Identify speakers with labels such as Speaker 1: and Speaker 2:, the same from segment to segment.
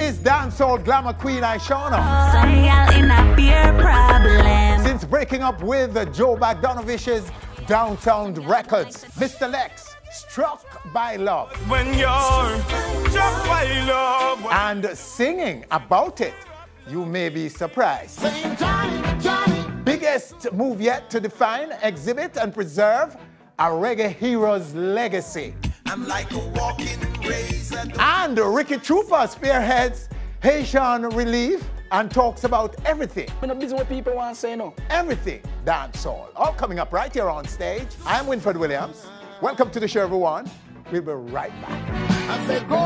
Speaker 1: is Downsound glamour queen Ishawna. Since breaking up with Joe Bogdanovich's Downsound Records, Mr. Lexx, Struck by Love.
Speaker 2: When you're struck by love.
Speaker 1: And singing about it, you may be surprised. Biggest move yet to define, exhibit, and preserve a reggae hero's legacy.
Speaker 2: I'm like a walking razor.
Speaker 1: And Ricky Trooper spearheads Haitian relief and talks about everything.
Speaker 3: I'm not busy what people want to say, no.
Speaker 1: Everything dancehall. All coming up right here on stage. I'm Winfred Williams. Welcome to the show, everyone. We'll be right back.
Speaker 2: I said, go.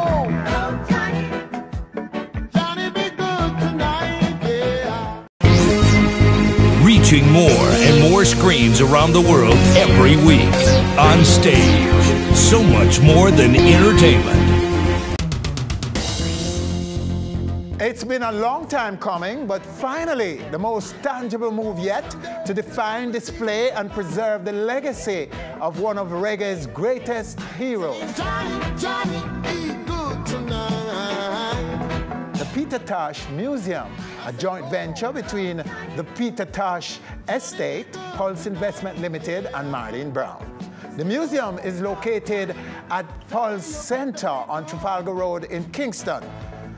Speaker 2: Johnny, be good tonight, yeah.
Speaker 4: Reaching more and more screens around the world every week. On stage. So much more than entertainment.
Speaker 1: It's been a long time coming, but finally, the most tangible move yet to define, display, and preserve the legacy of one of reggae's greatest heroes.
Speaker 2: Johnny, be good tonight.
Speaker 1: The Peter Tosh Museum, a joint venture between the Peter Tosh Estate, Pulse Investment Limited, and Marlene Brown. The museum is located at Pulse Center on Trafalgar Road in Kingston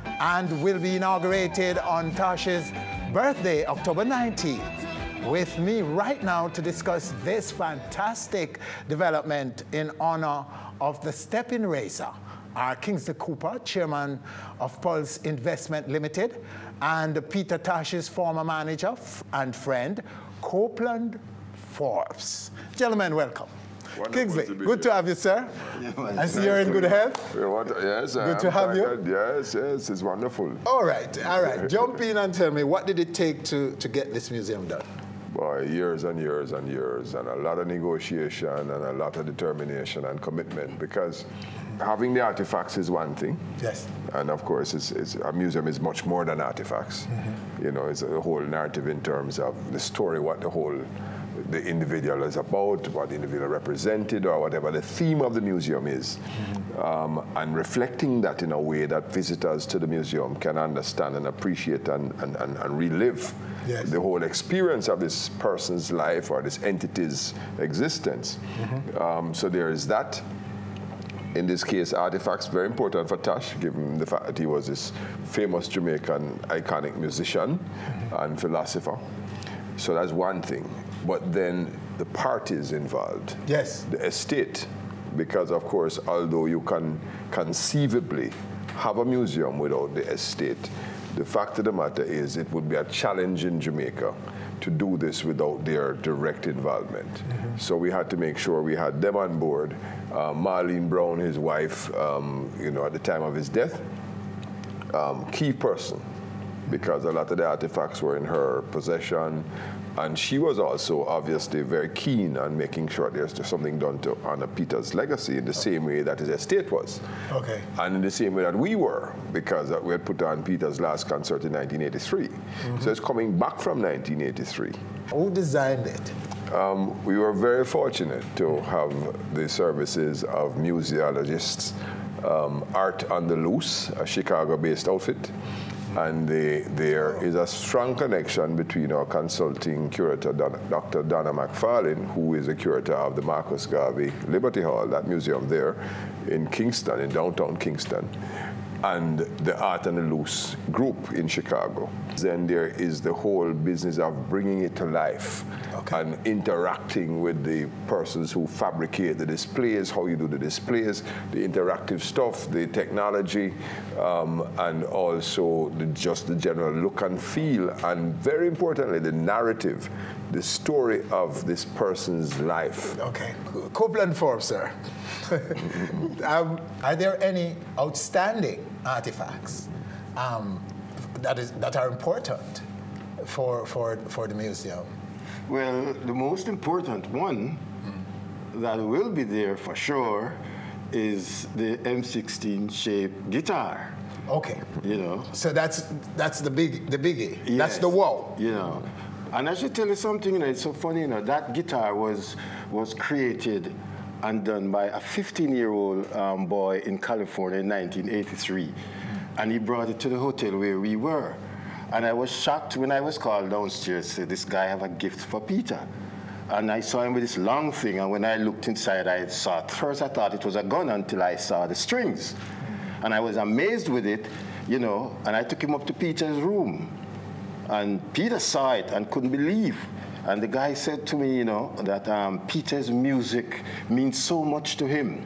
Speaker 1: and will be inaugurated on Tosh's birthday, October 19th. With me right now to discuss this fantastic development in honor of the Stepping Racer are Kingsley Cooper, chairman of Pulse Investment Limited, and Peter Tosh's former manager and friend, Copeland Forbes. Gentlemen, welcome.
Speaker 5: Wonderful
Speaker 1: Kingsley,
Speaker 5: to be
Speaker 1: good
Speaker 5: here.
Speaker 1: to have you, sir. I see you're in good health.
Speaker 5: Yes,
Speaker 1: Good to have you.
Speaker 5: Yes, it's wonderful.
Speaker 1: All right. Jump in and tell me, what did it take to get this museum done?
Speaker 5: Boy, years and years and years, and a lot of negotiation and a lot of determination and commitment, because having the artifacts is one thing.
Speaker 1: Yes.
Speaker 5: And of course, a museum is much more than artifacts. You know, it's a whole narrative in terms of the story, what the individual is about, what the individual represented, or whatever the theme of the museum is, and reflecting that in a way that visitors to the museum can understand and appreciate and relive the whole experience of this person's life or this entity's existence. So there is that. In this case, artifacts, very important for Tosh, given the fact that he was this famous Jamaican iconic musician and philosopher. So that's one thing. But then the parties involved.
Speaker 1: Yes.
Speaker 5: The estate, because of course, although you can conceivably have a museum without the estate, the fact of the matter is it would be a challenge in Jamaica to do this without their direct involvement. So we had to make sure we had them on board. Marlene Brown, his wife, you know, at the time of his death, key person, because a lot of the artifacts were in her possession. And she was also obviously very keen on making sure there's something done to honor Peter's legacy in the same way that his estate was.
Speaker 1: Okay.
Speaker 5: And in the same way that we were, because we had put on Peter's last concert in 1983. So it's coming back from 1983.
Speaker 1: Who designed it?
Speaker 5: We were very fortunate to have the services of museologists, Art on the Loose, a Chicago-based outfit. And there is a strong connection between our consulting curator, Dr. Donna McFarlane, who is a curator of the Marcus Garvey Liberty Hall, that museum there in Kingston, in downtown Kingston, and the Art and the Loose group in Chicago. Then there is the whole business of bringing it to life and interacting with the persons who fabricate the displays, how you do the displays, the interactive stuff, the technology, and also just the general look and feel, and very importantly, the narrative, the story of this person's life.
Speaker 1: Okay. Copeland Forbes, sir. Are there any outstanding artifacts that are important for the museum?
Speaker 6: Well, the most important one that will be there for sure is the M16 shaped guitar.
Speaker 1: Okay.
Speaker 6: You know.
Speaker 1: So that's the biggie.
Speaker 6: Yes.
Speaker 1: That's the wow.
Speaker 6: You know. And I should tell you something, you know, it's so funny, you know, that guitar was created and done by a 15-year-old boy in California in 1983. and he brought it to the hotel where we were. And I was shocked when I was called downstairs, said, this guy have a gift for Peter. And I saw him with this long thing, and when I looked inside, I saw it. First I thought it was a gun until I saw the strings. And I was amazed with it, you know, and I took him up to Peter's room. And Peter saw it and couldn't believe. And the guy said to me, you know, that Peter's music means so much to him.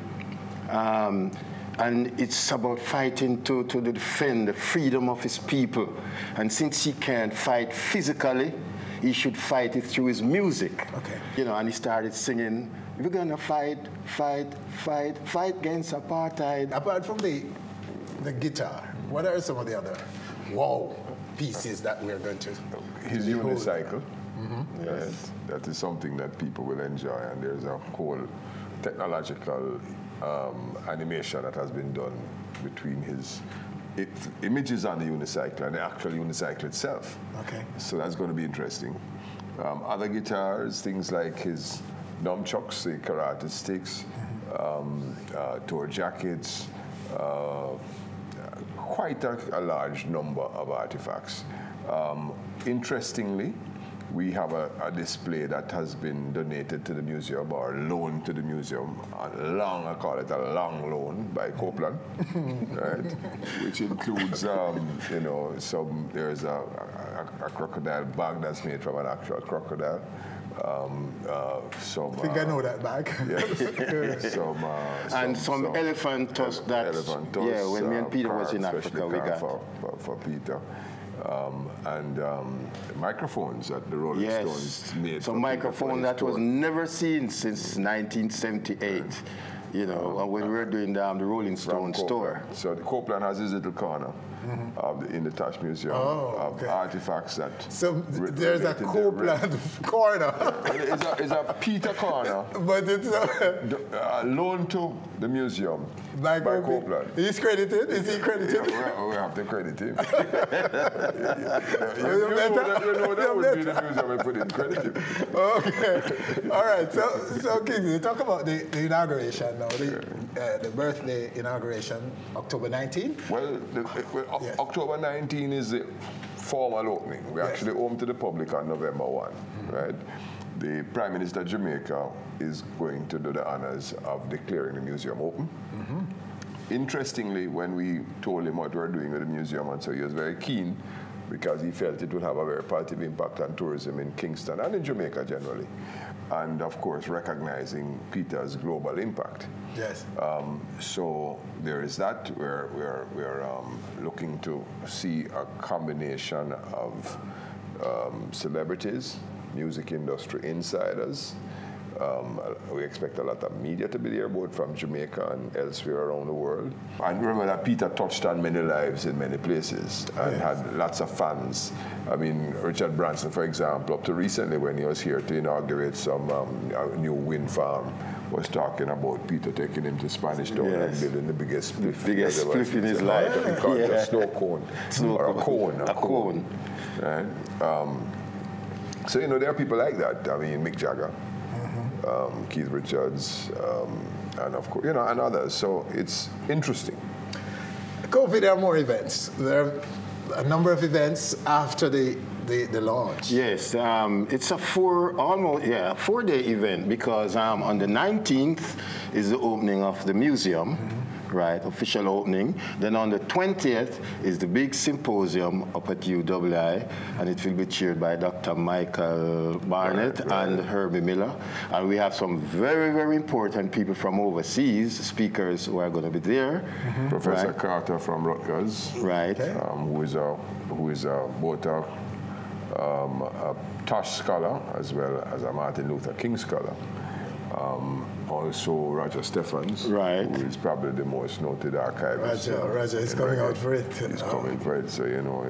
Speaker 6: And it's about fighting to defend the freedom of his people. And since he can't fight physically, he should fight it through his music.
Speaker 1: Okay.
Speaker 6: You know, and he started singing, we're gonna fight, fight, fight, fight against apartheid.
Speaker 1: Apart from the guitar, what are some of the other wow pieces that we're going to
Speaker 5: His unicycle.
Speaker 1: Mm-hmm.
Speaker 5: Yes. That is something that people will enjoy, and there's a whole technological animation that has been done between his images on the unicycle and the actual unicycle itself.
Speaker 1: Okay.
Speaker 5: So that's going to be interesting. Other guitars, things like his nunchucks, the karate sticks, tour jackets, quite a large number of artifacts. Interestingly, we have a display that has been donated to the museum or loaned to the museum, I call it a long loan by Copeland, right? Which includes, you know, there's a crocodile bag that's made from an actual crocodile.
Speaker 1: I think I know that bag.
Speaker 5: Yes.
Speaker 6: some elephant tusks. Yeah, when me and Peter was in Africa, we got
Speaker 5: for Peter. Microphones that the Rolling Stones made.
Speaker 6: Some microphone that was never seen since 1978. You know, when we were doing the Rolling Stones tour.
Speaker 5: So Copeland has his little corner in the Tosh Museum of artifacts that.
Speaker 1: So there's a Copeland corner.
Speaker 5: It's a Peter corner.
Speaker 1: But it's
Speaker 5: loaned to the museum by Copeland.
Speaker 1: He's credited? Is he credited?
Speaker 5: Yeah, we have to credit him. You know that would be the museum if we didn't credit him.
Speaker 1: Okay. All right. So Kingsley, talk about the inauguration now, the birthday inauguration, October 19th?
Speaker 5: Well, October 19 is the formal opening. We're actually open to the public on November 1, right? The Prime Minister of Jamaica is going to do the honors of declaring the museum open. Interestingly, when we told him what we were doing with the museum, and so he was very keen because he felt it would have a very positive impact on tourism in Kingston and in Jamaica generally. And of course, recognizing Peter's global impact.
Speaker 1: Yes.
Speaker 5: So there is that. We're looking to see a combination of celebrities, music industry insiders. We expect a lot of media to be there, both from Jamaica and elsewhere around the world. And remember that Peter touched on many lives in many places and had lots of fans. I mean, Richard Branson, for example, up to recently when he was here to inaugurate some new wind farm, was talking about Peter taking him to Spanish Town and building the biggest spliff
Speaker 6: in his life.
Speaker 5: He called it a snow cone, or a cone. Right? So, you know, there are people like that. I mean, Mick Jagger. Keith Richards, and of course, you know, and others. So it's interesting.
Speaker 1: COVID, there are more events. There are a number of events after the launch.
Speaker 6: Yes, it's a four-day event because on the 19th is the opening of the museum. Right, official opening. Then on the 20th is the big symposium up at UWI, and it will be chaired by Dr. Michael Barnett and Herbie Miller. And we have some very, very important people from overseas, speakers who are going to be there.
Speaker 5: Professor Carter from Rutgers,
Speaker 6: right?
Speaker 5: Who is both a Tosh scholar as well as a Martin Luther King scholar. Also Roger Stephens, who is probably the most noted archivist.
Speaker 1: Roger is coming out for it.
Speaker 5: He's coming for it, so you know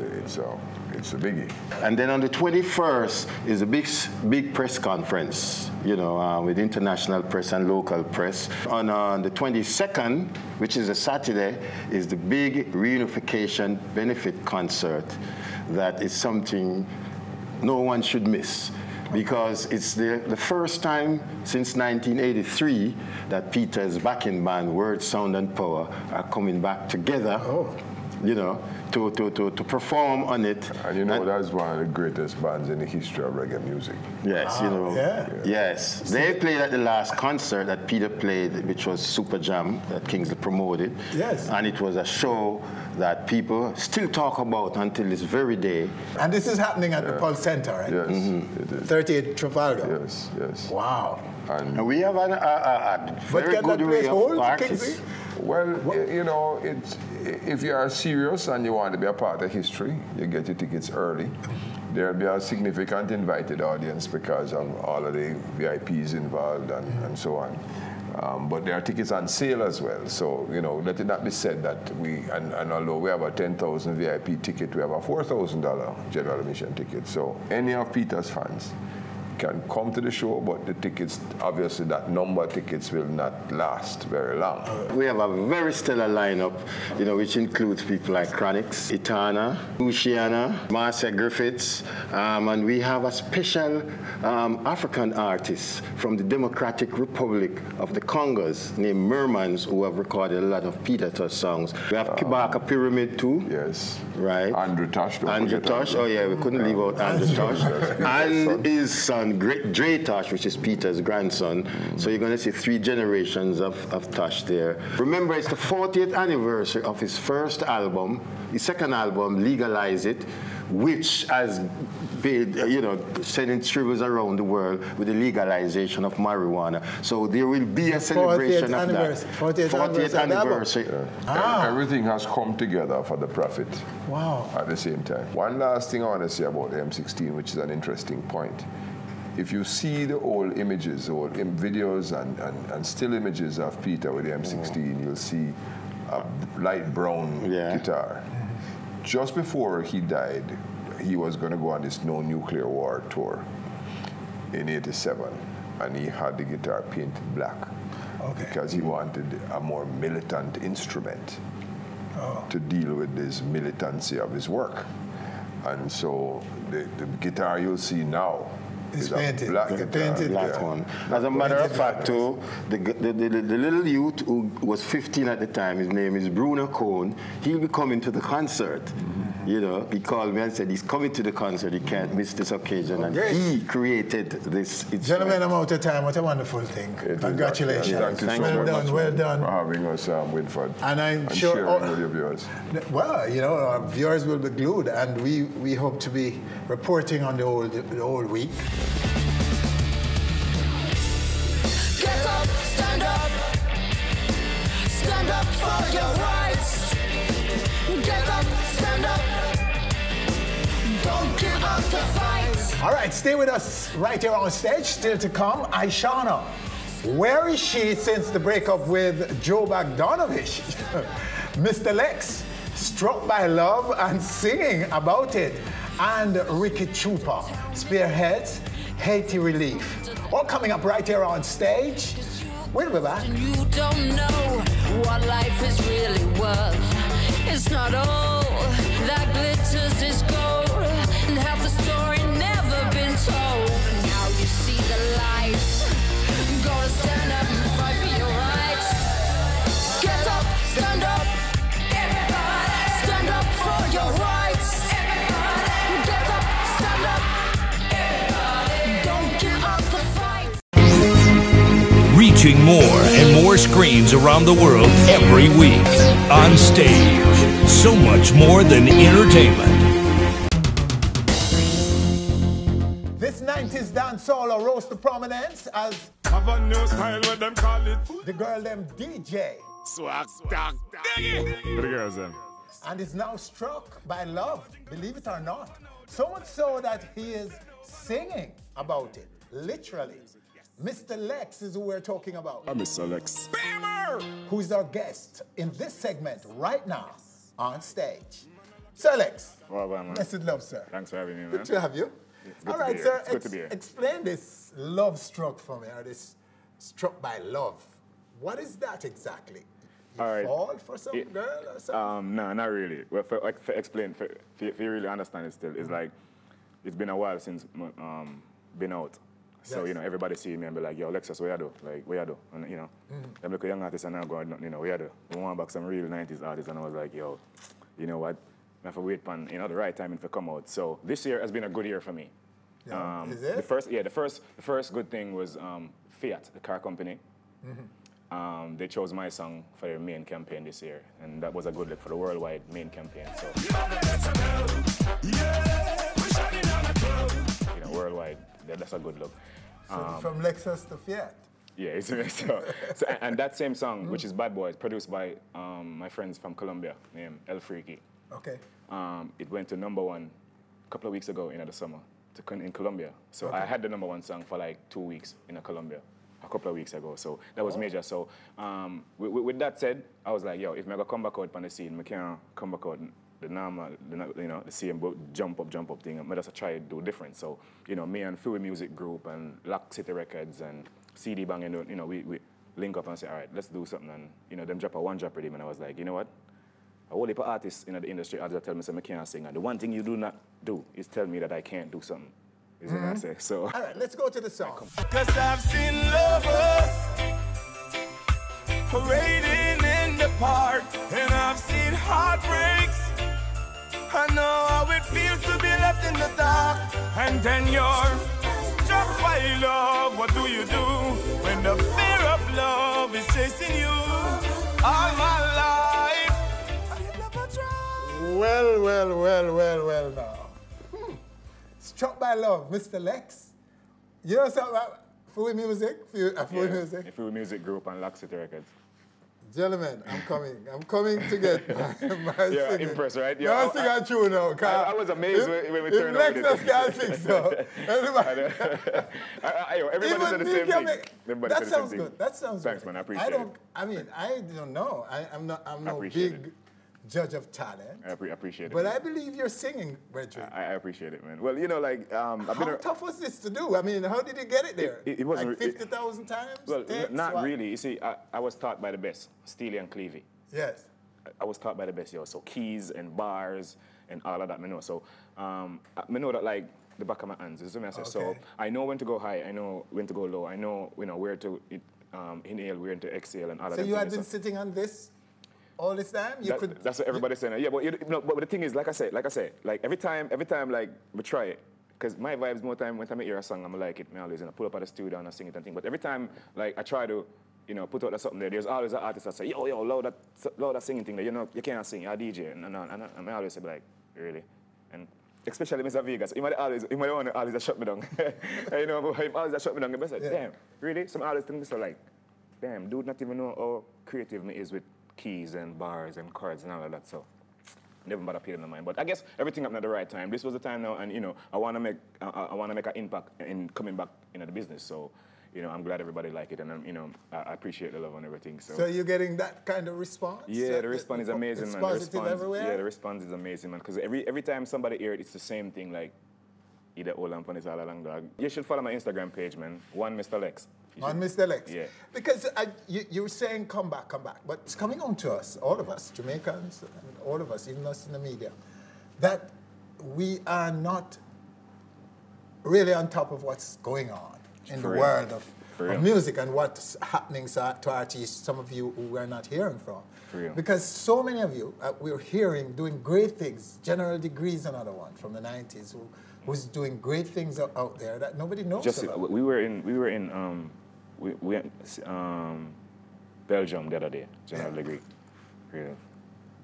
Speaker 5: it's a biggie.
Speaker 6: And then on the 21st is a big press conference, you know, with international press and local press. On the 22nd, which is a Saturday, is the big reunification benefit concert. That is something no one should miss, because it's the first time since 1983 that Peter's backing band, Word, Sound and Power, are coming back together you know, to perform on it.
Speaker 5: And you know, that's one of the greatest bands in the history of reggae music.
Speaker 6: Yes, you know.
Speaker 1: Yeah.
Speaker 6: Yes. They played at the last concert that Peter played, which was Super Jam, that Kingsley promoted.
Speaker 1: Yes.
Speaker 6: And it was a show that people still talk about until this very day.
Speaker 1: And this is happening at the Pulse Center, right?
Speaker 5: Yes, it is.
Speaker 1: 38 Trafalgar.
Speaker 5: Yes, yes.
Speaker 1: Wow.
Speaker 6: And we have a very
Speaker 1: can
Speaker 6: good
Speaker 1: that
Speaker 6: array
Speaker 1: place
Speaker 6: of
Speaker 1: hold,
Speaker 6: artists.
Speaker 1: Kingsley?
Speaker 5: Well, you know, if you are serious and you want to be a part of history, you get your tickets early. There'll be a significant invited audience because of all of the VIPs involved and so on. But there are tickets on sale as well. So, you know, let it not be said that and although we have a 10,000 VIP ticket, we have a $4,000 general admission ticket. So any of Peter's fans can come to the show, but the tickets, obviously that number of tickets will not last very long.
Speaker 6: We have a very stellar lineup, you know, which includes people like Chronix, Ishawna, Marcia Griffiths, and we have a special African artist from the Democratic Republic of the Congos named Mermans, who have recorded a lot of Peter Tosh songs. We have Kibaka Pyramid too.
Speaker 5: Yes.
Speaker 6: Right.
Speaker 5: Andrew Tosh.
Speaker 6: Andrew Tosh, oh yeah, we couldn't leave out Andrew Tosh. And his son, Dre Tosh, which is Peter's grandson. So you're going to see 3 generations of Tosh there. Remember, it's the 40th anniversary of his first album, his second album, Legalize It, which has been, you know, sending tributes around the world with the legalization of marijuana. So there will be a celebration of that. 40th anniversary.
Speaker 5: Yeah. Everything has come together for the Prophet.
Speaker 1: Wow.
Speaker 5: At the same time. One last thing I want to say about the M16, which is an interesting point. If you see the old images, old videos and still images of Peter with the M16, you'll see a light brown guitar. Just before he died, he was going to go on this No Nuclear War tour in '87, and he had the guitar painted black because he wanted a more militant instrument to deal with this militancy of his work. And so the guitar you'll see now
Speaker 1: is painted.
Speaker 5: Black
Speaker 6: one. As a matter of fact, too, the little youth who was 15 at the time, his name is Bruno Cohn, he'll be coming to the concert. You know, he called me and said he's coming to the concert, he can't miss this occasion, and he created this.
Speaker 1: Gentlemen, I'm out of time. What a wonderful thing. Congratulations.
Speaker 5: Thank you so
Speaker 1: well
Speaker 5: much
Speaker 1: done, well done.
Speaker 5: for having us, Winford.
Speaker 1: And I'm
Speaker 5: and
Speaker 1: sure
Speaker 5: sharing with your viewers.
Speaker 1: Well, you know, our viewers will be glued, and we hope to be reporting on the whole week.
Speaker 3: Get up, stand up. Stand up for your rights. Get up, stand up. Don't give up the fight.
Speaker 1: All right, stay with us right here on stage. Still to come, Ishawna. Where is she since the breakup with Joe Bogdanovich? Mr. Lexx, struck by love and singing about it. And Ricky Chupa, spearheads Haiti relief. All coming up right here on stage. We'll be back.
Speaker 3: You don't know what life is really worth. It's not all that glitters is gold, and half the story never been told. Now you see the light. Gonna stand up and fight for your rights. Get up, stand up. Everybody. Stand up for your rights. Everybody. Get up, stand up. Everybody. Don't give up the fight.
Speaker 4: Reaching more and more screens around the world every week. On stage. So much more than entertainment.
Speaker 1: This 90s dancehall rose to prominence as
Speaker 2: Have a new style, what them call it.
Speaker 1: the girl them DJ,
Speaker 2: Swag, dog, the girls, them.
Speaker 1: and is now struck by love, believe it or not. So much so that he is singing about it, literally. Mr. Lexx is who we're talking about.
Speaker 2: I'm Mr. Lexx.
Speaker 1: Who's our guest in this segment right now on stage. Sir Lexx.
Speaker 7: Well, man.
Speaker 1: Blessed love, sir.
Speaker 7: Thanks for having me, man.
Speaker 1: Good to have you.
Speaker 7: good
Speaker 1: All
Speaker 7: to
Speaker 1: right,
Speaker 7: be
Speaker 1: sir.
Speaker 7: here. It's good to be here.
Speaker 1: Explain this love struck for me, or this struck by love. What is that exactly? You
Speaker 7: All right.
Speaker 1: fall for some girl or something?
Speaker 7: No, not really. Well, for explain, for you really understand it still, it's like, it's been a while since been out. So,
Speaker 1: Yes.
Speaker 7: you know, everybody see me and be like, yo, Lexus, what you do? Like, what you do? And, you know, them look at young artists and now going, you know, what you do? We want back some real 90s artists, and I was like, yo, you know what, I have to wait for the right timing to come out. So this year has been a good year for me.
Speaker 1: Yeah. Is it?
Speaker 7: The first good thing was Fiat, the car company. They chose my song for their main campaign this year, and that was a good look for the worldwide main campaign. So, worldwide, that's a good look.
Speaker 1: So from Lexus to Fiat.
Speaker 7: Yeah, and that same song, which is Bad Boys, produced by my friends from Colombia named El Freaky.
Speaker 1: Okay.
Speaker 7: It went to #1 a couple of weeks ago in the summer in Colombia. So
Speaker 1: okay.
Speaker 7: I had the #1 song for like 2 weeks in Colombia a couple of weeks ago. So that was major. So with that said, I was like, yo, if I go come back out on the scene, I can't come back out the normal, the same jump up thing. I just try to do different. So, me and Fury Music Group and Lexx City Records and CD Bang, we link up and say, all right, let's do something. And, them drop a one drop rhythm, and I was like, you know what? A whole heap of artists in the industry that tell me I can't sing. And the one thing you do not do is tell me that I can't do something. Is what I say. So.
Speaker 1: All right, let's go to the song.
Speaker 2: Cause I've seen lovers parading in the park, and I've seen heartbreaks. I know how it feels to be left in the dark. And then you're struck by love. What do you do when the fear of love is chasing you all my life? I never tried.
Speaker 1: Well now. Struck by love, Mr. Lexx. You know something about Fury Music? Music?
Speaker 7: Fury Music Group and Lexx City Records.
Speaker 1: Gentlemen, I'm coming to get my
Speaker 7: yeah,
Speaker 1: singing.
Speaker 7: impressed, right?
Speaker 1: Yeah, I'm singing true now.
Speaker 7: I was amazed when we turned over.
Speaker 1: If Lexx can't sing, so everybody.
Speaker 7: Everybody said the same thing.
Speaker 1: That sounds good. That sounds good.
Speaker 7: Thanks, man. I appreciate it.
Speaker 1: I don't know. I'm no big judge of talent.
Speaker 7: I appreciate it.
Speaker 1: But I believe you're singing, Reggie.
Speaker 7: I appreciate it, man. Well,
Speaker 1: how tough was this to do? I mean, how did you get it there?
Speaker 7: It wasn't
Speaker 1: like 50,000 times?
Speaker 7: Well, not really. You see, I was taught by the best, Steely and Clevie.
Speaker 1: Yes.
Speaker 7: I was taught by the best, so keys and bars and all of that, I know. So, I know that like the back of my hands. You see what I say? Okay. So I know when to go high. I know when to go low. I know where to inhale, where to exhale, and all of that.
Speaker 1: So you had been sitting on this all this time?
Speaker 7: That's what everybody's saying. Yeah, but the thing is, like I said, like every time, like we try it, because my vibes more time when I hear a song, I'm like it. I always pull up at the studio and I sing it and thing. But every time, like I try to, put out something there, there's always an artist that say, yo, loud that singing thing there. You can't sing. You're a DJ, and I always say like, really, and especially Mr. Vegas, he might want to always shut me down. He always shut me down. But I said, damn, really? Some artists think this are like, damn, dude, not even know how creative me is with keys and bars and chords and all of that, so never bother paying the mind. But I guess everything happened at the right time. This was the time now, and I want to make an impact in coming back into the business. So I'm glad everybody like it, and I appreciate the love and everything. So
Speaker 1: you're getting that kind of response?
Speaker 7: Yeah, the response is amazing,
Speaker 1: it's
Speaker 7: man.
Speaker 1: Positive everywhere?
Speaker 7: Yeah, the response is amazing, man. Because every time somebody hear it, it's the same thing. Like either old and funny all along, dog. You should follow my Instagram page, man. One Mr. Lexx.
Speaker 1: On Mr. Lexx.
Speaker 7: Yeah.
Speaker 1: Because you were saying come back, but it's coming on to us, all of us, Jamaicans, and all of us, even us in the media, that we are not really on top of what's going on in the world of music and what's happening to artists, some of you who we're not hearing from. Because so many of you, we're hearing doing great things. General Degrees, another one from the 90s, who's doing great things out there that nobody knows about.
Speaker 7: We were in Belgium the other day, General Degree.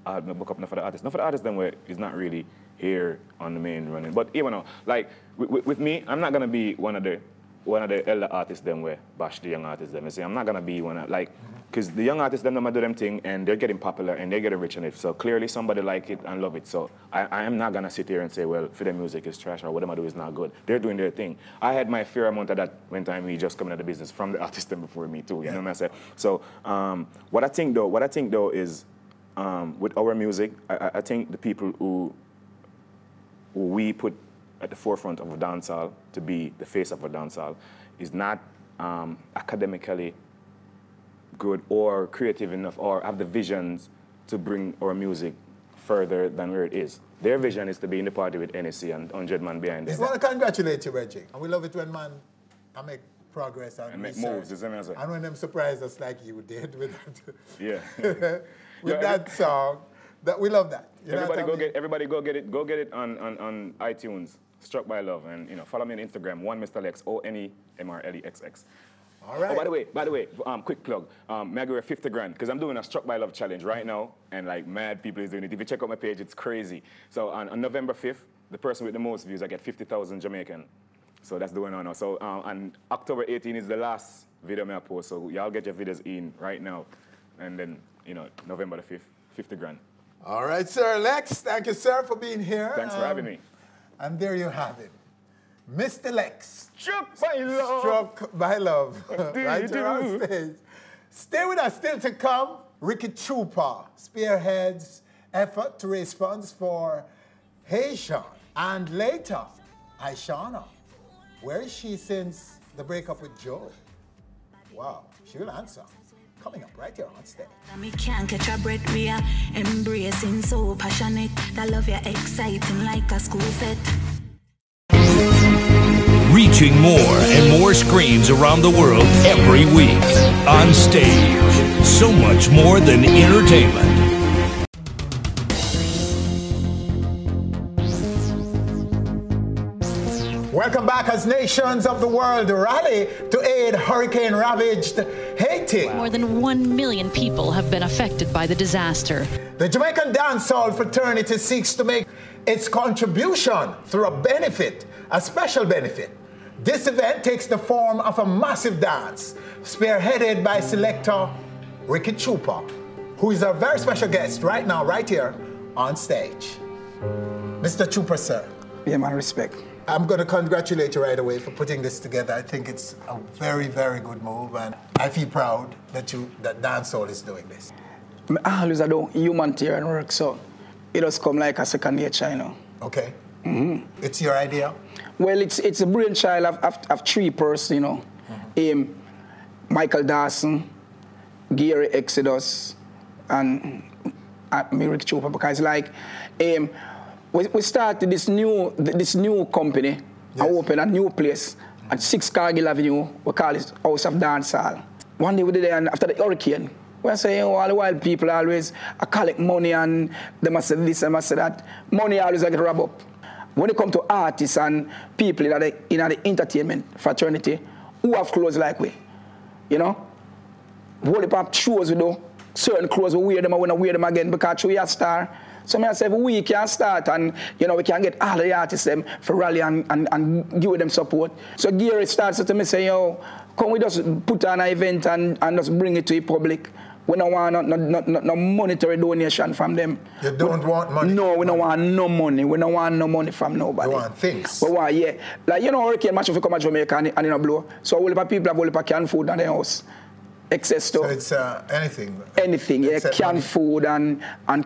Speaker 7: I had my book up enough for the artists. Enough for the artists then is not really here on the main running. But like with me, I'm not gonna be one of the elder artists them where bash the young artists them. You see, I'm not gonna be one of because the young artists them do them thing and they're getting popular and they're getting rich in it. So clearly somebody like it and love it. So I am not gonna sit here and say, well, for their music is trash or what I do is not good. They're doing their thing. I had my fair amount of that when time we just coming out of the business from the artists them before me too. You know what I said? So what I think though is with our music, I think the people who we put at the forefront of a dancehall to be the face of a dancehall is not academically good or creative enough or have the visions to bring our music further than where it is. Their vision is to be in the party with NSC and 100 man behind them.
Speaker 1: I want to congratulate you, Reggie. And we love it when man make progress and
Speaker 7: make moves, isn't it?
Speaker 1: And when them surprise us like you did with that,
Speaker 7: yeah.
Speaker 1: with that song. we love that. You
Speaker 7: Everybody go get it on iTunes. Struck by Love, and follow me on Instagram, Mr. Lexx, ONEMRLEXX.
Speaker 1: All right.
Speaker 7: Oh, by the way, quick plug. May I give you 50 grand? Because I'm doing a Struck by Love challenge right now, and like mad people is doing it. If you check out my page, it's crazy. So on November 5th, the person with the most views, I get 50,000 Jamaican. So that's going on now. So and October 18 is the last video I post. So y'all get your videos in right now, and then November the 5th, 50 grand.
Speaker 1: All right, Sir Lexx. Thank you, sir, for being here.
Speaker 7: Thanks for having me.
Speaker 1: And there you have it. Mr. Lexx.
Speaker 7: Struck by Love.
Speaker 1: Struck by Love. Right here on stage. Stay with us. Still to come, Ricky Trooper spearheads effort to raise funds for Haiti. And later, Ishawna. Where is she since the breakup with Joe? Wow, she will answer. Coming up right here on stage.
Speaker 8: Me can't catch a breath, we are embracing so passionate. That love you exciting like a school set.
Speaker 4: Reaching more and more screens around the world every week. On Stage. So much more than entertainment.
Speaker 1: Welcome back as nations of the world rally to aid hurricane-ravaged Haiti.
Speaker 9: More than 1 million people have been affected by the disaster.
Speaker 1: The Jamaican Dancehall fraternity seeks to make its contribution through a benefit, a special benefit. This event takes the form of a massive dance, spearheaded by selector Ricky Trooper, who is our very special guest right now, right here on stage. Mr. Trooper, sir.
Speaker 10: Yeah, man, respect.
Speaker 1: I'm going to congratulate you right away for putting this together. I think it's a very, very good move, and I feel proud that Dancehall is doing this.
Speaker 10: I always do humanitarian work, so it does come like a second nature,
Speaker 1: Okay. It's your idea?
Speaker 10: Well, it's a brainchild of three persons, Michael Dawson, Gary Exodus, and Rick Trooper, because like, we started this new company. Yes. I opened a new place at 6 Cargill Avenue. We call it House of Dancehall. One day we did it, and after the hurricane, we say, all the while people always collect money, and they must say this and must say that. Money always get wrapped up. When it comes to artists and people in the entertainment fraternity who have clothes like we, Whole pop shows we do, certain clothes we wear them, and we don't wear them again because we are star. So I say we can start, and we can get all the artists them for rally and give them support. So Gary starts to me say, come we just put on an event and just bring it to the public. We don't want no monetary donation from them.
Speaker 1: You don't want money?
Speaker 10: No, we don't want no money. We don't want no money from nobody.
Speaker 1: We want things.
Speaker 10: We want, yeah. Like, hurricane match if you come to Jamaica and blow. So all the people have all the canned food in their house. Excess stuff.
Speaker 1: So it's anything?
Speaker 10: Anything, yeah. Canned food and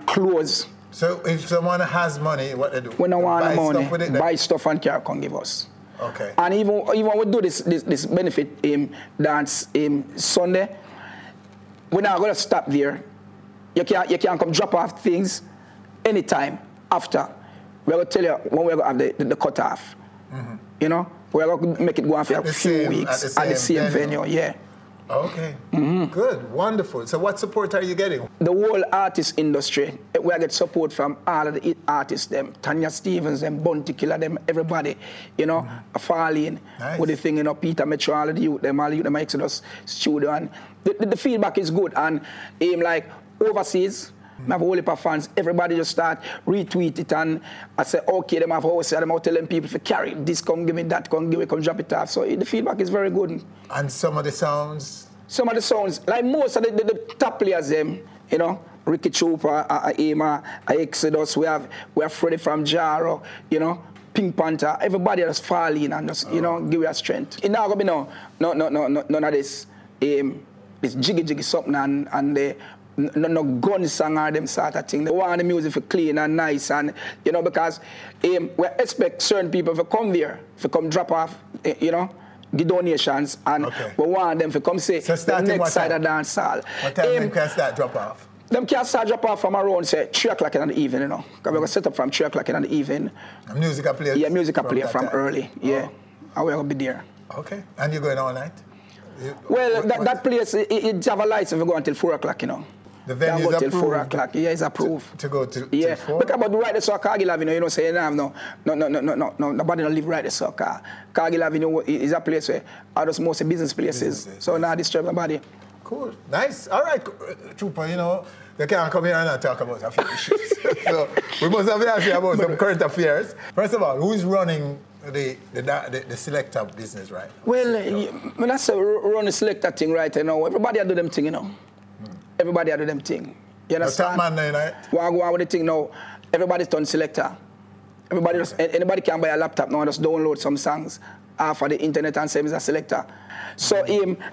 Speaker 10: clothes.
Speaker 1: So if someone has money, what they do?
Speaker 10: We don't want money.
Speaker 1: Stuff with it,
Speaker 10: buy stuff and can give us.
Speaker 1: Okay.
Speaker 10: And even we do this benefit dance Sunday, we're not going to stop there. You can come drop off things anytime after. We're going to tell you when we're going to have the cutoff. We're going to make it go on for a few weeks at the same venue. Yeah.
Speaker 1: Okay, good, wonderful. So what support are you getting?
Speaker 10: The whole artist industry, we get support from all of the artists, them, Tanya Stevens, them, Bounty Killer, them, everybody, falling with the thing, Peter Metro, all of the youth, them Exodus studio, and the feedback is good, and like overseas, I have a whole heap of fans. Everybody just start retweet it, and I say, okay, them have house, I'm out telling people to carry this, come give me that, come drop it off. So the feedback is very good.
Speaker 1: And some of the sounds?
Speaker 10: Some of the sounds, like most of the top players, them, Ricky Trooper, Ema, Exodus, we have Freddie from Jaro, Pink Panther, everybody just fall in and just, give you a strength. It's not going to be none of this, this jiggy something and no gun song or them sort of thing. They want the music for clean and nice, and because we expect certain people to come there, to come drop off, give donations, and we want them to come say the next side of dancehall.
Speaker 1: What time they can start drop off?
Speaker 10: Them can start drop off from around say 3 o'clock in the evening, Because we're gonna set up from 3 o'clock in the evening.
Speaker 1: And music play?
Speaker 10: Yeah, music play from early. Yeah, and we're gonna be there.
Speaker 1: Okay, and you're going all night?
Speaker 10: Well, that place it have a lights if we go until 4 o'clock,
Speaker 1: The venue's
Speaker 10: till
Speaker 1: approved.
Speaker 10: 4 o'clock. Yeah, it's approved.
Speaker 1: To go to
Speaker 10: yeah.
Speaker 1: 4?
Speaker 10: Because about the right the so Cargill Avenue, you know, say no, nobody don't live right the so Cargill Avenue is a place where are those mostly business places. So now disturb nobody.
Speaker 1: Cool. Nice. All right, Trooper, you know, they can't come here and not talk about a few issues. So we must have to ask you about some current affairs. First of all, who is running the selector business right now?
Speaker 10: Well, when I say run the selector thing right now, everybody do them thing, you know. Everybody do them thing. You understand?
Speaker 1: No top man, right?
Speaker 10: What go on with the thing now, everybody's done selector. Anybody can buy a laptop now and just download some songs off of the internet and say it's a selector. So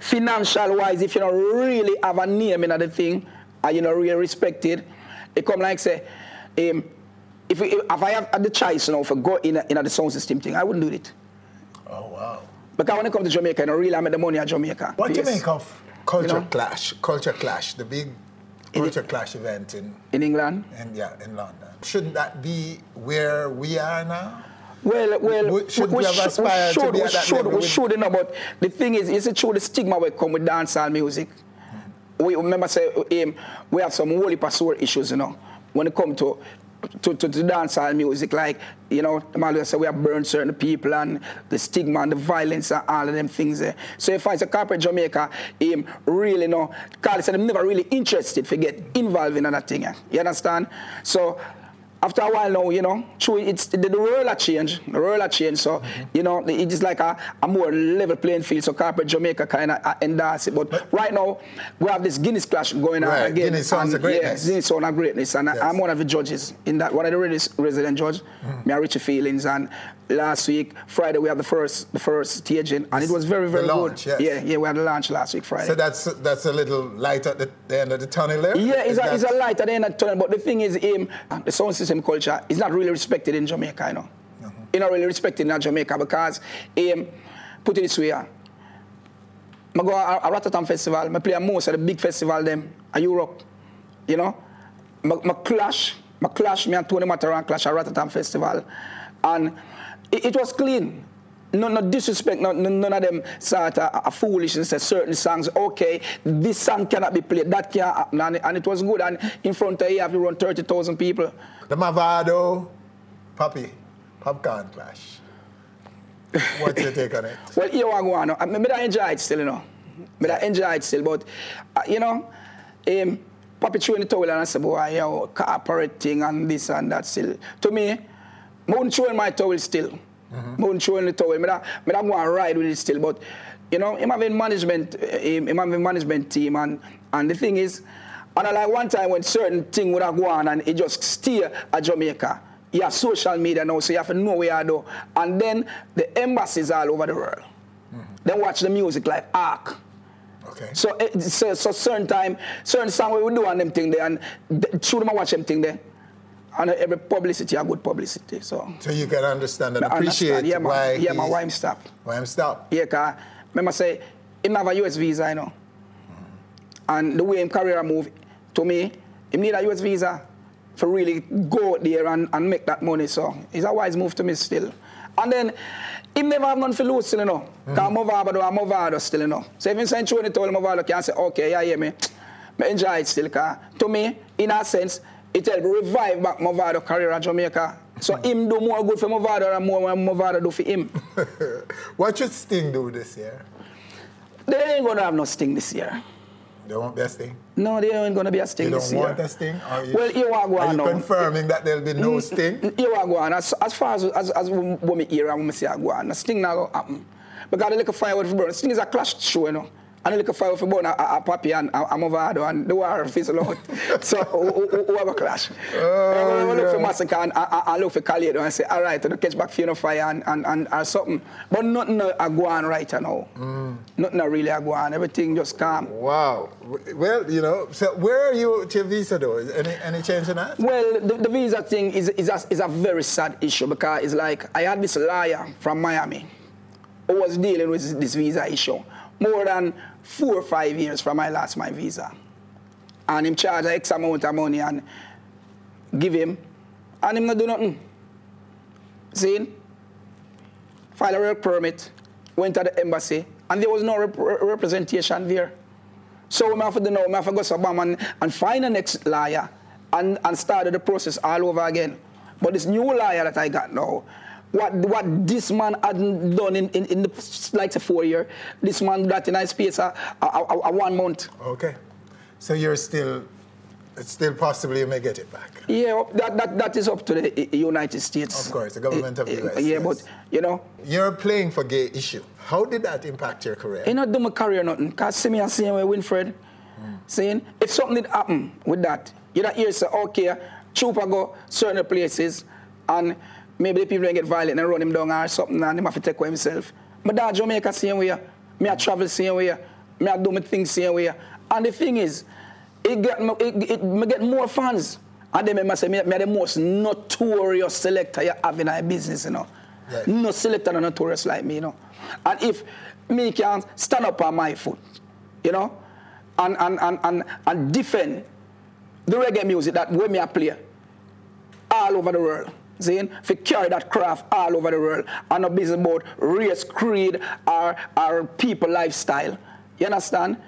Speaker 10: financial wise, if you don't really have a name in the thing and you don't really respect it, it come like say, if I have the choice now for go in the sound system thing, I wouldn't do it.
Speaker 1: Oh wow. Because
Speaker 10: when it comes to Jamaica, I don't really make the money at Jamaica.
Speaker 1: What do you make of Culture Clash, the big Culture Clash event in
Speaker 10: England?
Speaker 1: And yeah, in London. Shouldn't that be where we are now?
Speaker 10: Well,
Speaker 1: we should, you know,
Speaker 10: but the thing is it's true the stigma will come with dancehall music. We remember say we have some whole heap of sore issues, you know, when it comes to dancehall music, like, you know, the man say we have burned certain people and the stigma and the violence and all of them things there. So if I say corporate Jamaica, really no, Carly said I'm never really interested to get involved in that thing. You understand? So after a while now, you know, it's the world has changed. The world has changed. So, you know, it's like a more level playing field. So corporate Jamaica kind of endorse it. But right now, we have this Guinness clash going on again.
Speaker 1: Guinness Sounds of Greatness.
Speaker 10: Yeah, Guinness Sounds of Greatness. And I'm one of the judges in that. One of the resident judges. Me and Richie Feelings. And last week, Friday, we have the first staging. And it was very, very
Speaker 1: launch,
Speaker 10: good.
Speaker 1: Yes.
Speaker 10: Yeah, we had the launch last week, Friday.
Speaker 1: So that's a little light at the end of the tunnel there?
Speaker 10: Yeah, it's a light at the end of the tunnel. But the thing is, the sound system culture is not really respected in Jamaica, you know. It's not really respected in Jamaica because, put it this way, I go a Rotterdam festival, I play most of the big festival them in Europe, you know. I clash, me and Tony Mataran clash at Rotterdam festival. And it was clean. No disrespect, none of them sort of foolishness, certain songs, okay, this song cannot be played, that can't happen, and it was good, and in front of you have around 30,000 people.
Speaker 1: The Mavado, Popcaan clash. What's your take on it?
Speaker 10: Well, here I go on. I enjoy it still, you know. I enjoy it still, but, you know, Poppy threw in the towel and I said, boy, you know, corporate thing and this and that still. To me, I wouldn't throw in my towel still. I wouldn't throw in the towel. I don't want to ride with it still, but, you know, I'm having management team, and the thing is, and I like one time when certain thing would have gone and it just stay at Jamaica. You have social media now, so you have to know where you do. And then the embassies all over the world. Then watch the music like Ark.
Speaker 1: Okay.
Speaker 10: So certain song we would do on them thing there, and through them I watch them thing there. And every publicity, a good publicity. So
Speaker 1: you can understand and appreciate why
Speaker 10: I'm stopped.
Speaker 1: Why I'm stopped.
Speaker 10: Yeah, because remember say, he have a US visa, you know. And the way his career move, to me, he need a US visa to really go there and make that money. So it's a wise move to me still. And then, he never have none for lose still, you know. Because Mavado still, you know. So if you send through told Mavado can say, okay, yeah, hear me. I enjoy it still, because to me, in a sense, it help revive back Mavado career in Jamaica. So him do more good for Mavado than more when Mavado do for him.
Speaker 1: What should Sting do this year?
Speaker 10: They ain't going to have no Sting this year.
Speaker 1: There won't be a Sting?
Speaker 10: No, there ain't going to be a Sting this year.
Speaker 1: You don't want a Sting?
Speaker 10: Well, you are going
Speaker 1: Are you confirming that there'll be no Sting?
Speaker 10: You are going. As far as when me hear and when me say I go on, the Sting not going to happen. Because the little firework for burn. Sting is a clash show, you know. And the little firework for burn a Poppy and a Mavado, and the war fizzle out. So, who have a clash? I look for Massacre and look for Khalid and say, all right, to catch back Fiona Fire and or something. But nothing a go on right now. Nothing really a go on. Everything just calm.
Speaker 1: Wow. Well, you know, so where are you to your visa though? Any change in that?
Speaker 10: Well, the visa thing is a very sad issue, because it's like I had this lawyer from Miami who was dealing with this visa issue more than 4 or 5 years from I lost my visa. And him charge X amount of money and give him, and him not do nothing. See? File a work permit, went to the embassy, and there was no representation there. So I have to do now, I have to go to Obama and find the next lawyer and start the process all over again. But this new lawyer that I got now, what this man hadn't done in the, like 4 years, this man did that in a space of 1 month.
Speaker 1: Okay. So you're still, it's still possible you may get it back.
Speaker 10: Yeah, that is up to the United States.
Speaker 1: Of course, the government of the US.
Speaker 10: Yeah,
Speaker 1: yes.
Speaker 10: but, you know.
Speaker 1: You're playing for gay issue. How did that impact your career?
Speaker 10: It not do my career nothing. Because see me and see where Winfred, saying, if something did happen with that, you don't hear say, okay, Trooper go certain places and maybe the people don't get violent and run him down or something and him have to take away himself. But that Jamaica same way, me I travel same way, me I do my things same way. And the thing is, me get more fans. And then I say, me the most notorious selector you have in our business, you know. Yes. No selector no notorious like me, you know. And if me can stand up on my foot, you know, and defend the reggae music that way me I play all over the world. Saying, if you carry that craft all over the world and not business about race, creed, or people lifestyle. You understand?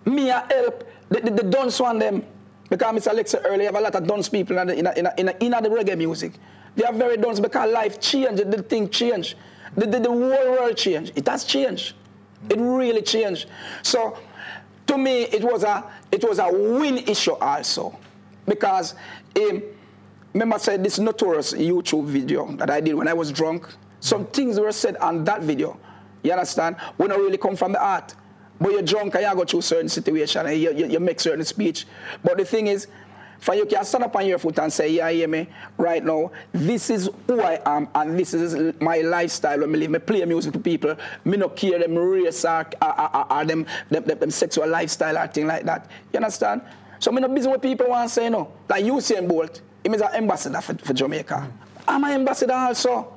Speaker 10: Me I help the Downsound them. Because Mr. Lexx said earlier, have a lot of dance people in the reggae music. They are very dance because life changed, the thing changed. The whole world changed. It has changed. It really changed. So, to me, it was a win issue also. Because, remember I said this notorious YouTube video that I did when I was drunk? Some things were said on that video, you understand? When not really come from the heart. But you're drunk and you go through certain situation and you make certain speech. But the thing is, for you can stand up on your foot and say, yeah, hear me, right now, this is who I am and this is my lifestyle when I live. I play music to people. Me not care them race or them sexual lifestyle or thing like that. You understand? So I'm not busy with people want to say no. Like Usain Bolt, he is an ambassador for Jamaica. I'm an ambassador also.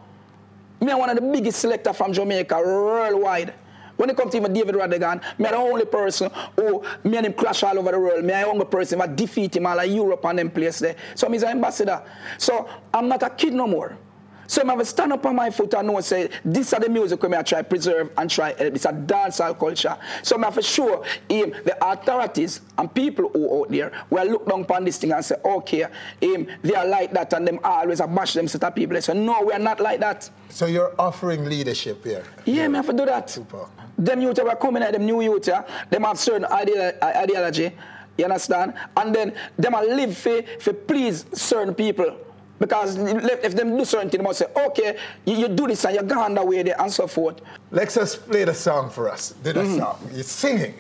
Speaker 10: Me one of the biggest selectors from Jamaica worldwide. When it comes to even David Radigan, me the only person who me and him clash all over the world. Me the only person who defeat him all in Europe and them place there. So I'm an ambassador. So I'm not a kid no more. So I have to stand up on my foot and know and say, this is the music I try to preserve and try. It's a dancehall culture. So I have to show him the authorities and people who out there will look down upon this thing and say, okay, they are like that and them always bash them set of people. They say, no, we are not like that. So you're offering leadership here? Yeah, I have to do that. Super. Them youth are coming at them new youth, them have certain ideology, you understand? And then them are live for please certain people. Because if them do certain things, they must say, okay, you do this and you're gone that way there and so forth. Let's just play the song for us. Did a song. You're singing.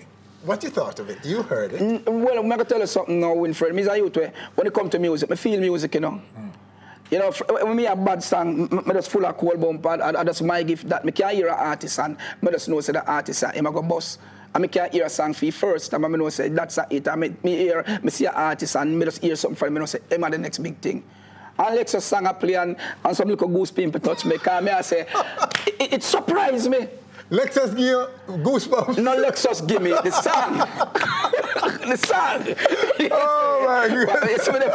Speaker 10: What you thought of it? You heard it. Well, I'm going to tell you something now, Winfred. Me as a youth, when it comes to music, I feel music, you know. You know, when me a bad song, I just full of cold bump, I just my gift that I can't hear an artist and I just know say the artist him I go bust. And I can't hear a song for you first, and I know say that's a it. And I see an artist and I just hear something from him and I say, am I the next big thing? And Lexx song I play and some little goose pimp touch me, because I say, it surprised me. Lexx give you goosebumps? No, Lexx give me the song. The song. Oh my God. It's with them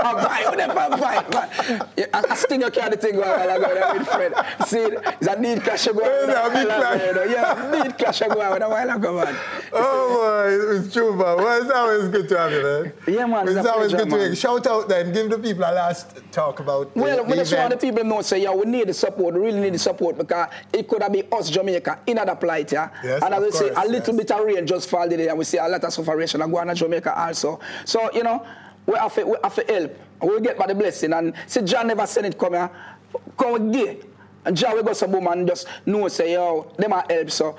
Speaker 10: vibe. I sting a cat thing while I go there with Fred. See, it's a need clash go on. Yeah, need clash go on a while ago, man. Oh my, it's true, man. Well, it's always good to have you, man. Yeah, man. It's always good to hear. Shout out then, give the people a last talk about well, we just want the people know, say, yeah, we need the support, we really need the support, because it could have been us, Jamaica, in other plight, yeah? Yes, and as we say, a little bit of rain just fall today, and we see a lot of sufferation and go on to Jamaica also. So, you know, we have to help. We'll get by the blessing. And see, John never said it come here. Come with gay. And John will go some woman and just know, say, yo, them are help. So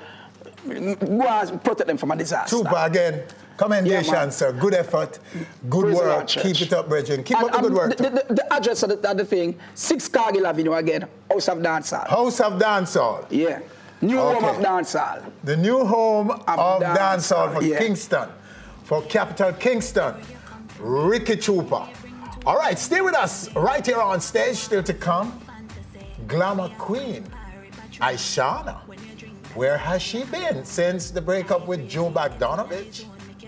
Speaker 10: go and protect them from a disaster. Super again. Commendation, yeah, sir. Good effort. Good Praise work. Keep it up, brethren. Keep up the good work. The address of the thing, 6 Cargill Avenue again, House of Dancehall. House of Dancehall. Yeah. New home of Dancehall. The new home of Dancehall for Kingston. For Capital Kingston. Ricky Trooper. All right, stay with us right here on stage. Still to come, Glamour Queen, Ishawna. Where has she been since the breakup with Joe Bogdanovich?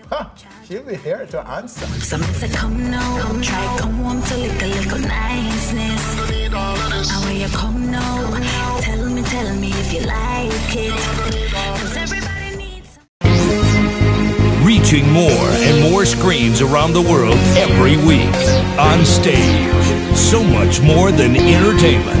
Speaker 10: Huh, she'll be here to answer.
Speaker 8: Some say come now, come try, come home to lick a little niceness. How will you come now? Tell me if you like it. 'Cause everybody needs
Speaker 4: reaching more and more screens around the world every week. On Stage, so much more than entertainment.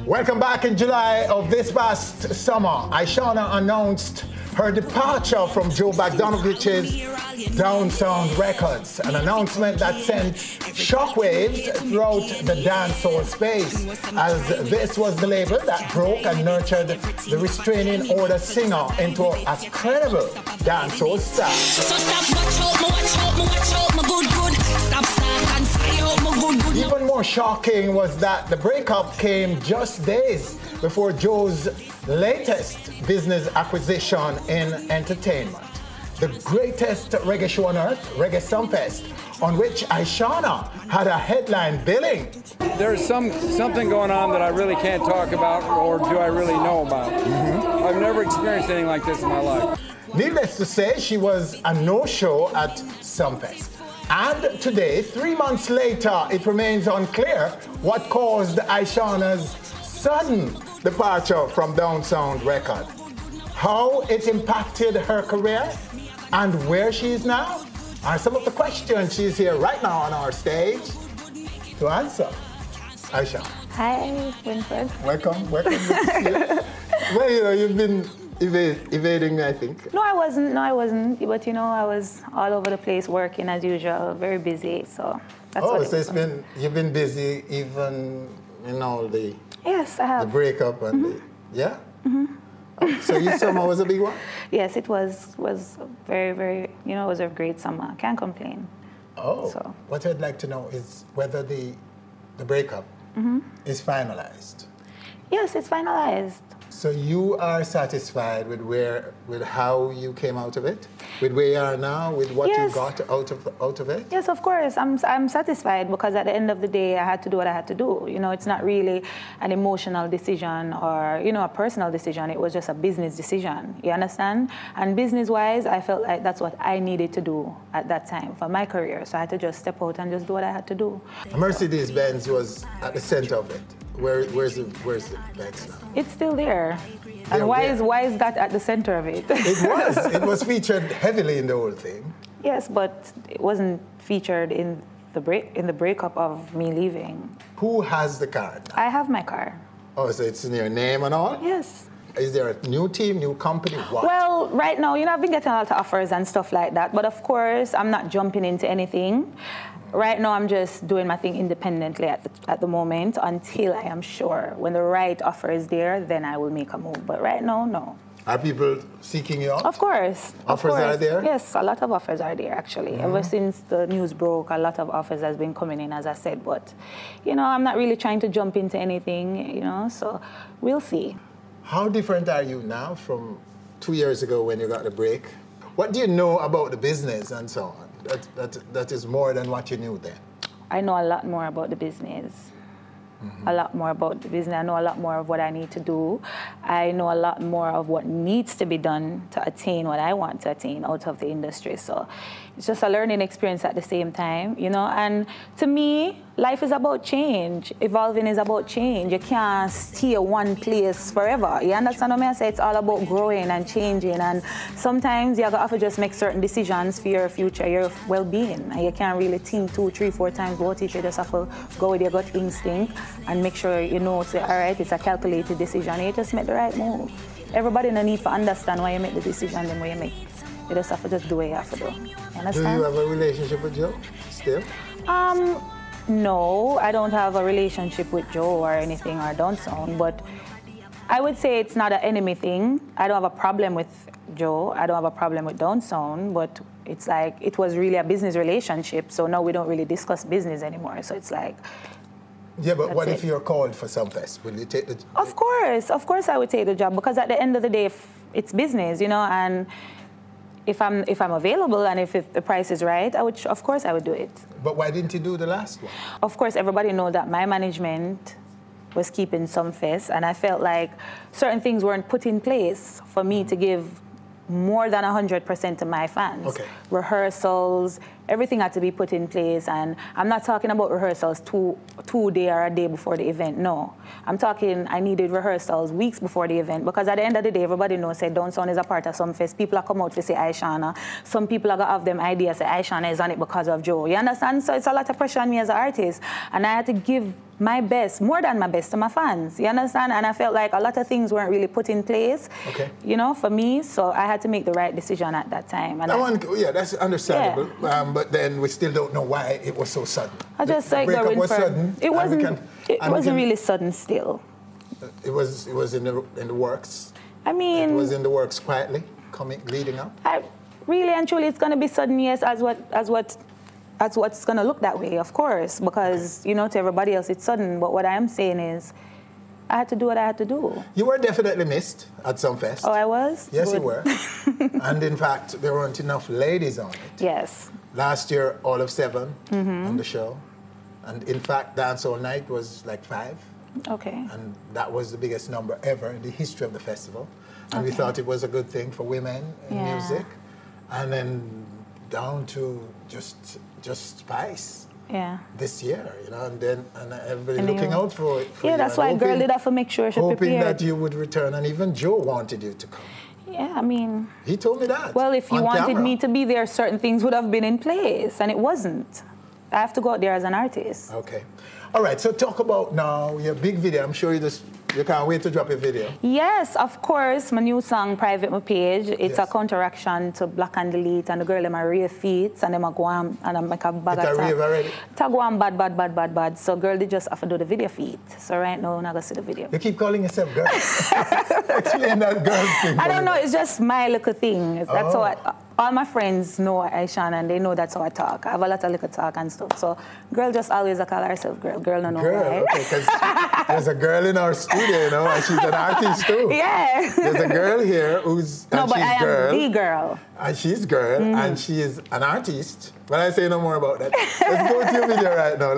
Speaker 1: Welcome back. In July of this past summer, Ishawna announced her departure from Joe Bogdanovich's Downsound Records, an announcement that sent shockwaves throughout the dancehall space, as this was the label that broke and nurtured the restraining order singer into a credible dancehall star.
Speaker 8: So stop, watch out, my good. Stop, and fire out, my good.
Speaker 1: Even more shocking was that the breakup came just days before Joe's latest business acquisition in entertainment, the greatest reggae show on earth, Reggae Sumfest, on which Ishawna had a headline billing.
Speaker 11: There's something going on that I really can't talk about, or do I really know about. I've never experienced anything like this in my life.
Speaker 1: Needless to say, she was a no-show at Sumfest. And today, 3 months later, it remains unclear what caused Ishawna's sudden departure from Downsound Record, how it impacted her career, and where she is now are some of the questions she's here right now on our stage to answer. Aisha.
Speaker 12: Hi, Winfred.
Speaker 1: Welcome. Good to see you. Well, you've been evading me, I think.
Speaker 12: No, I wasn't. But I was all over the place working as usual, very busy. So that's what
Speaker 1: so you've been busy even in all the
Speaker 12: yes, I have.
Speaker 1: The breakup and yeah. So your summer was a big one?
Speaker 12: Yes, it was very, very, it was a great summer. Can't complain.
Speaker 1: Oh,
Speaker 12: so.
Speaker 1: What I'd like to know is whether the breakup is finalized.
Speaker 12: Yes, it's finalized.
Speaker 1: So you are satisfied with how you came out of it, with where you are now, with what you got out of it?
Speaker 12: Yes, of course. I'm satisfied because at the end of the day, I had to do what I had to do. It's not really an emotional decision or a personal decision. It was just a business decision. You understand? And business-wise, I felt like that's what I needed to do at that time for my career. So I had to just step out and just do what I had to do.
Speaker 1: Mercedes-Benz was at the center of it. Where's the Lexx now?
Speaker 12: It's still there. And why is that at the center of it?
Speaker 1: It was featured heavily in the whole thing.
Speaker 12: Yes, but it wasn't featured in the breakup of me leaving.
Speaker 1: Who has the car now?
Speaker 12: I have my car.
Speaker 1: Oh, so it's in your name and all?
Speaker 12: Yes.
Speaker 1: Is there a new team, new company? What?
Speaker 12: Well, right now, I've been getting a lot of offers and stuff like that. But of course, I'm not jumping into anything. Right now, I'm just doing my thing independently at the moment until I am sure. When the right offer is there, then I will make a move. But right now, no.
Speaker 1: Are people seeking you out?
Speaker 12: Of course.
Speaker 1: Offers are there?
Speaker 12: Yes, a lot of offers are there, actually. Ever since the news broke, a lot of offers has been coming in, as I said. But, I'm not really trying to jump into anything, so we'll see.
Speaker 1: How different are you now from 2 years ago when you got the break? What do you know about the business and so on? That is more than what you knew then?
Speaker 12: I know a lot more about the business. A lot more about the business. I know a lot more of what I need to do. I know a lot more of what needs to be done to attain what I want to attain out of the industry. So it's just a learning experience at the same time, And to me, life is about change. Evolving is about change. You can't stay one place forever. You understand what I say? It's all about growing and changing. And sometimes you have to just make certain decisions for your future, your well-being. And you can't really think 2, 3, 4 times about it. You just have to go with your gut instinct and make sure say, all right, it's a calculated decision. You just make the right move. Everybody no need to understand why you make the decision the way you make. You just have to just do what you have to do. You understand?
Speaker 1: Do you have a relationship with Joe still?
Speaker 12: No, I don't have a relationship with Joe or anything or Downsound, but I would say it's not an enemy thing. I don't have a problem with Joe. I don't have a problem with Downsound, but it's like it was really a business relationship, so now we don't really discuss business anymore. So it's like...
Speaker 1: Yeah, but what if you're called for Sumfest? Will you take the...
Speaker 12: Of course I would take the job, because at the end of the day, it's business, and if I'm available and if the price is right, of course I would do it.
Speaker 1: But why didn't you do the last one?
Speaker 12: Of course, everybody knows that my management was keeping Sumfest, and I felt like certain things weren't put in place for me to give more than 100% to my fans.
Speaker 1: Okay.
Speaker 12: Rehearsals, everything had to be put in place. And I'm not talking about rehearsals two day or a day before the event, no. I'm talking I needed rehearsals weeks before the event, because at the end of the day, everybody knows that Downsound is a part of some fest. People are come out to say Ishawna. Some people are going to have them ideas say Ishawna is on it because of Joe. You understand? So it's a lot of pressure on me as an artist. And I had to give my best, more than my best, to my fans. You understand? And I felt like a lot of things weren't really put in place, you know, for me. So I had to make the right decision at that time. And
Speaker 1: yeah, that's understandable. Yeah. But then we still don't know why it was so sudden.
Speaker 12: I just like going for sudden. It wasn't. It wasn't really sudden. Still,
Speaker 1: it was in the works.
Speaker 12: I mean,
Speaker 1: it was in the works quietly, leading up.
Speaker 12: Really and truly, it's going to be sudden, yes, as what's going to look that way, of course, because, you know, to everybody else it's sudden. But what I am saying is I had to do what I had to do.
Speaker 1: You were definitely missed at some fest.
Speaker 12: Oh, I was?
Speaker 1: Yes, you were. And in fact, there weren't enough ladies on it.
Speaker 12: Yes.
Speaker 1: Last year, all of 7 on the show. And in fact, Dancehall Night was like 5.
Speaker 12: Okay.
Speaker 1: And that was the biggest number ever in the history of the festival. And we thought it was a good thing for women in music. And then down to just Spice.
Speaker 12: Yeah.
Speaker 1: This year, you know, and everybody looking out for it.
Speaker 12: Yeah, that's why girl did have to make sure she prepared.
Speaker 1: Hoping that you would return, and even Joe wanted you to come.
Speaker 12: Yeah, I mean...
Speaker 1: He told me that.
Speaker 12: Well, if you wanted me to be there, certain things would have been in place, and it wasn't. I have to go out there as an artist.
Speaker 1: Okay. All right, so talk about now your big video. I'm sure you can't wait to drop a video.
Speaker 12: Yes, of course. My new song, Private My Page. It's a counteraction to Black and Delete, and the girl, them are rave feet, and them are go on, and I make a bag of
Speaker 1: It's a rave already?
Speaker 12: It's a go on bad. So girl, they just have to do the video feet. So right now, I'm not going to see the video.
Speaker 1: You keep calling yourself girl. Explain that girl thing.
Speaker 12: I don't know, it's just my little thing. That's how all my friends know Ishawna, and they know that's how I talk. I have a lot of little talk and stuff. So girl just always call herself girl. Girl don't know why.
Speaker 1: Okay, because there's a girl in our studio, you know, and she's an artist too.
Speaker 12: Yeah.
Speaker 1: There's a girl here who's
Speaker 12: I am the girl.
Speaker 1: And she's girl, and she is an artist. But I say no more about that. Let's go to your video right now,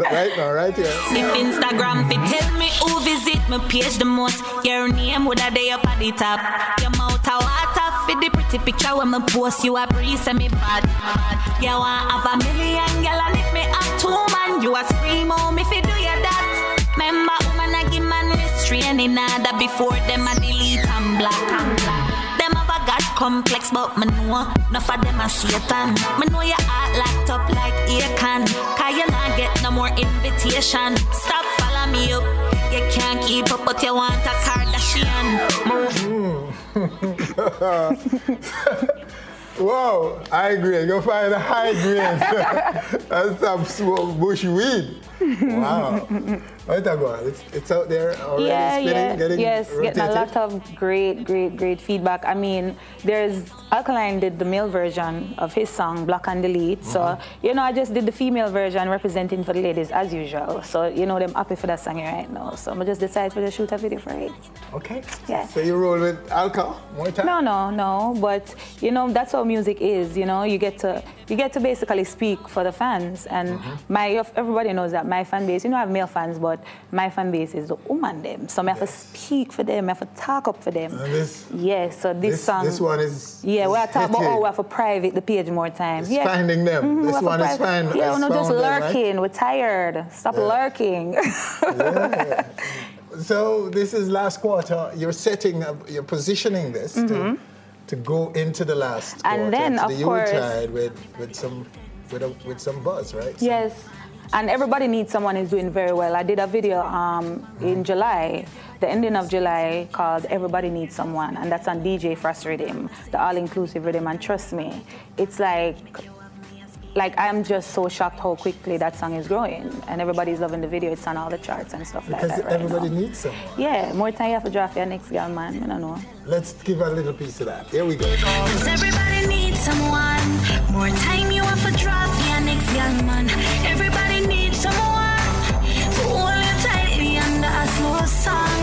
Speaker 1: right here.
Speaker 8: If Instagram fi tell me who visit my page the most, your name would a day up at the top. Your mouth a water fi the pretty picture when me post, you a breeze and me bad. You want have a million, girl, and if me have 2 man, you a scream out me fi do you that. Remember woman a give man restraining order before them a delete and block. Them have a God complex, but me know enough of them a Satan. Me know your heart locked up like Acon, cause you not get no more invitation. Stop follow me up, you can't keep up, but you want a Kardashian.
Speaker 1: Whoa, high grade. Go find a high grade. That's some smoke bush weed. Wow. What's that going? It's out there already getting Okay.
Speaker 12: Yeah.
Speaker 1: So you roll with Alka more time?
Speaker 12: No. But, you know, that's how music is, you know. You get to basically speak for the fans. And everybody knows that my fan base, you know, I have male fans, but my fan base is the woman them. So I have to speak for them, I have to talk up for them. So this song...
Speaker 1: This one is...
Speaker 12: Yeah, we're talking about we have to private the page more time.
Speaker 1: It's finding them. This one is finding them.
Speaker 12: Yeah, we're not just lurking. Right? We're tired. Stop lurking.
Speaker 1: So this is last quarter. You're setting up, you're positioning this to go into the last quarter.
Speaker 12: And then, of course...
Speaker 1: with some buzz, right?
Speaker 12: Yes. And everybody needs someone who's doing very well. I did a video in July, the ending of July, called Everybody Needs Someone. And that's on DJ Frost Rhythm, the all-inclusive rhythm. And trust me, it's like I'm just so shocked how quickly that song is growing. And everybody's loving the video. It's on all the charts and stuff like that.
Speaker 1: Because everybody needs someone.
Speaker 12: Yeah, more time you have to draft your next girl, man. I don't know.
Speaker 1: Let's give a little piece of that. Here we go.
Speaker 8: Cause everybody needs someone. More time you have to draft your next young man. Everybody needs someone to hold you tightly under a slow song.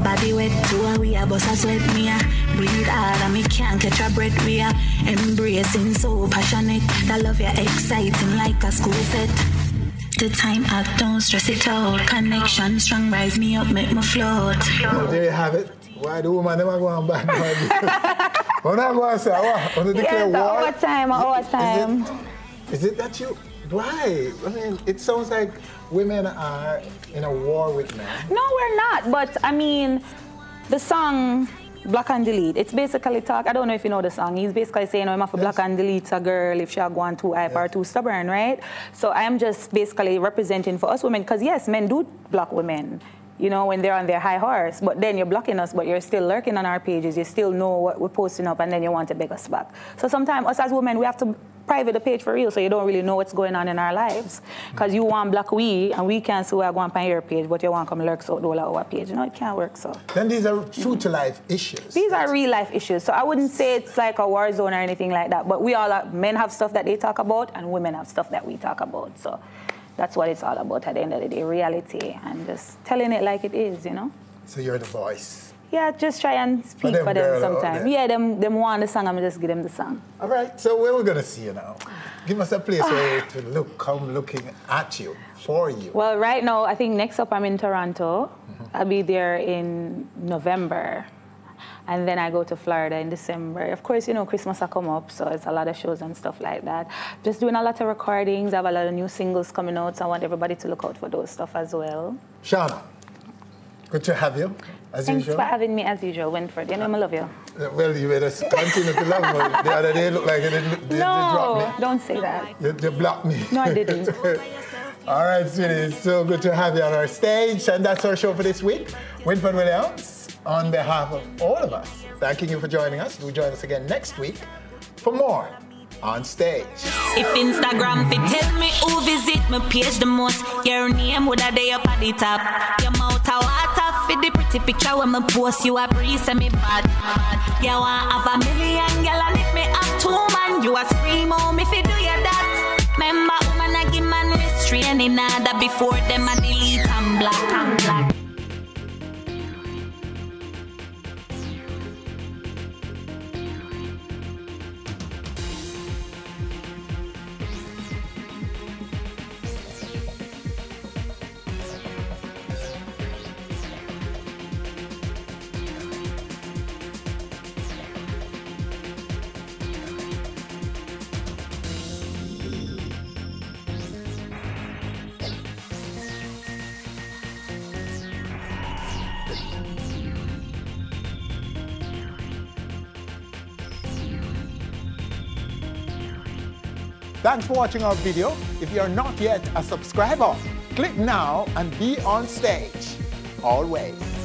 Speaker 8: Body wet to a we a bust a sweat me a breathe hard and me can't catch a breath we a embracing so passionate. That love you exciting like a school fet. The time out, don't stress it out. Connection strong, rise me up, make me float.
Speaker 1: Well, there you have it. Why the woman never go on bad? We're not going to say, what? Want to declare war?
Speaker 12: Our time.
Speaker 1: Is it that you? Why? I mean, it sounds like women are in a war with men.
Speaker 12: No, we're not. But I mean, the song Block and Delete, it's basically talk. I don't know if you know the song. He's basically saying, I'm have to block and delete a girl if she are going too hype or too stubborn, right? So I am just basically representing for us women, because yes, men do block women, you know, when they're on their high horse, but then you're blocking us, but you're still lurking on our pages. You still know what we're posting up, and then you want to beg us back. So sometimes us as women, we have to private the page for real, so you don't really know what's going on in our lives. Because you want block we, and we can't see we're going on your page, but you want to come lurk so all our page. You know, it can't work, so.
Speaker 1: Then these are true-to-life issues.
Speaker 12: These are real-life issues. So I wouldn't say it's like a war zone or anything like that, but we all are, men have stuff that they talk about, and women have stuff that we talk about. So that's what it's all about at the end of the day, reality, and just telling it like it is, you know?
Speaker 1: So you're the voice.
Speaker 12: Yeah, just try and speak for them sometimes. Yeah, them want the song, I'm just give them the song.
Speaker 1: All right, so where we're going to see you now? Give us a place where to come looking at you, for you.
Speaker 12: Well, right now, I think next up I'm in Toronto. I'll be there in November. And then I go to Florida in December. Of course, you know, Christmas will come up, so it's a lot of shows and stuff like that. Just doing a lot of recordings. I have a lot of new singles coming out, so I want everybody to look out for those stuff as well.
Speaker 1: Ishawna, good to have you, as usual.
Speaker 12: Thanks for having me, as usual, Winford. You know I love you.
Speaker 1: Well, you better continue to love me. The other day, it looked like they dropped me.
Speaker 12: No, don't say that.
Speaker 1: You blocked me.
Speaker 12: No, I didn't.
Speaker 1: All right, sweetie, it's so good to have you on our stage, and that's our show for this week. Winford Williams, on behalf of all of us, thanking you for joining us. Do join us again next week for more On Stage.
Speaker 8: If Instagram fit tell me who visit my page the most, your name would have day up at the top. Your mouth a water fit the pretty picture when me post, you a breeze and me bad. You want have a million girl, and if me have 2 man, you a scream oh me fi do you that. Remember woman I give man restraining order before them a delete and block.
Speaker 1: Thanks for watching our video. If you're not yet a subscriber, click now and be on stage. Always.